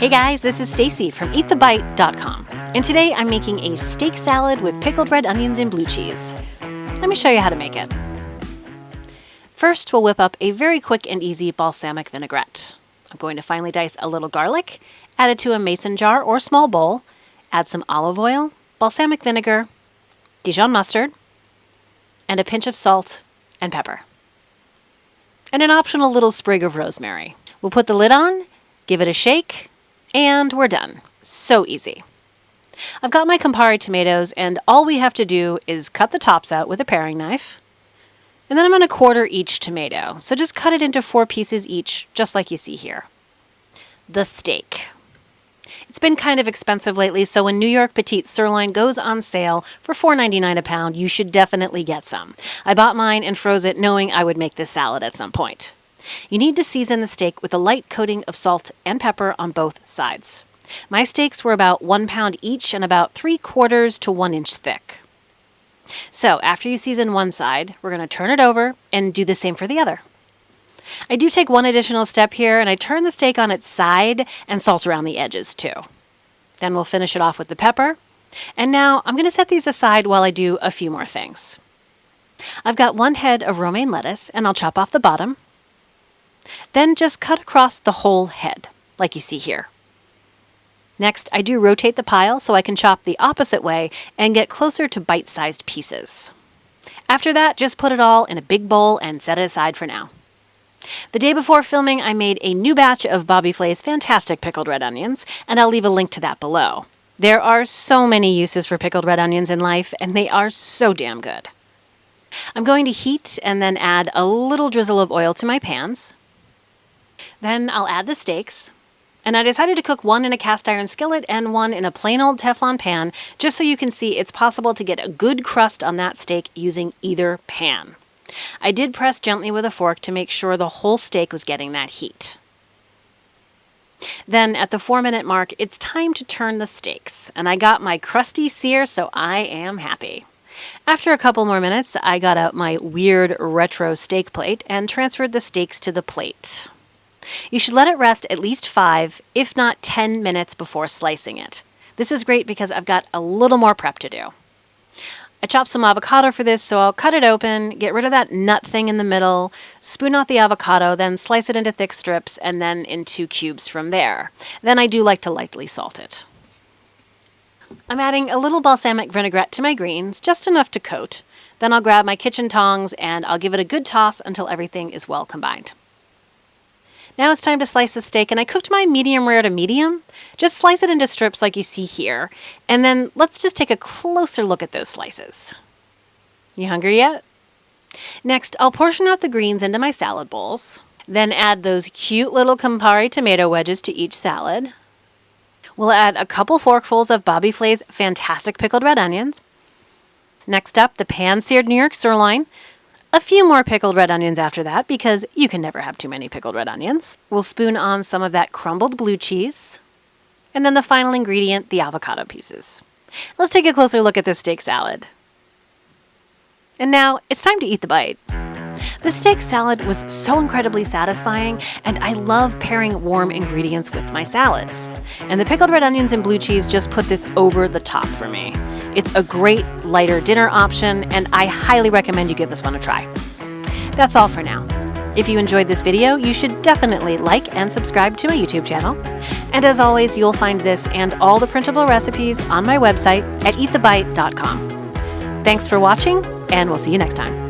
Hey guys, this is Stacy from eatthebite.com, and today I'm making a steak salad with pickled red onions and blue cheese. Let me show you how to make it. First, we'll whip up a very quick and easy balsamic vinaigrette. I'm going to finely dice a little garlic, add it to a mason jar or small bowl, add some olive oil, balsamic vinegar, Dijon mustard, and a pinch of salt and pepper. And an optional little sprig of rosemary. We'll put the lid on, give it a shake, and we're done. So easy. I've got my Campari tomatoes, and all we have to do is cut the tops out with a paring knife. And then I'm going to quarter each tomato. So just cut it into 4 pieces each, just like you see here. The steak. It's been kind of expensive lately, so when New York Petite Sirloin goes on sale for $4.99 a pound, you should definitely get some. I bought mine and froze it knowing I would make this salad at some point. You need to season the steak with a light coating of salt and pepper on both sides. My steaks were about 1 pound each and about 3/4 to 1 inch thick. So after you season one side, we're going to turn it over and do the same for the other. I do take one additional step here, and I turn the steak on its side and salt around the edges too. Then we'll finish it off with the pepper. And now I'm going to set these aside while I do a few more things. I've got 1 head of romaine lettuce, and I'll chop off the bottom. Then just cut across the whole head, like you see here. Next, I do rotate the pile so I can chop the opposite way and get closer to bite-sized pieces. After that, just put it all in a big bowl and set it aside for now. The day before filming, I made a new batch of Bobby Flay's fantastic pickled red onions, and I'll leave a link to that below. There are so many uses for pickled red onions in life, and they are so damn good. I'm going to heat and then add a little drizzle of oil to my pans. Then I'll add the steaks, and I decided to cook one in a cast iron skillet and one in a plain old Teflon pan, just so you can see it's possible to get a good crust on that steak using either pan. I did press gently with a fork to make sure the whole steak was getting that heat. Then at the 4-minute mark, it's time to turn the steaks, and I got my crusty sear, so I am happy. After a couple more minutes, I got out my weird retro steak plate and transferred the steaks to the plate. You should let it rest at least 5, if not 10 minutes before slicing it. This is great because I've got a little more prep to do. I chopped some avocado for this, so I'll cut it open, get rid of that nut thing in the middle, spoon out the avocado, then slice it into thick strips and then into cubes from there. Then I do like to lightly salt it. I'm adding a little balsamic vinaigrette to my greens, just enough to coat. Then I'll grab my kitchen tongs and I'll give it a good toss until everything is well combined. Now it's time to slice the steak, and I cooked mine medium rare to medium. Just slice it into strips like you see here, and then let's just take a closer look at those slices. You hungry yet? Next, I'll portion out the greens into my salad bowls, then add those cute little Campari tomato wedges to each salad. We'll add a couple forkfuls of Bobby Flay's fantastic pickled red onions. Next up, the pan-seared New York sirloin. A few more pickled red onions after that, because you can never have too many pickled red onions. We'll spoon on some of that crumbled blue cheese. And then the final ingredient, the avocado pieces. Let's take a closer look at this steak salad. And now, it's time to eat the bite. The steak salad was so incredibly satisfying, and I love pairing warm ingredients with my salads. And the pickled red onions and blue cheese just put this over the top for me. It's a great lighter dinner option, and I highly recommend you give this one a try. That's all for now. If you enjoyed this video, you should definitely like and subscribe to my YouTube channel. And as always, you'll find this and all the printable recipes on my website at eatthebite.com. Thanks for watching, and we'll see you next time.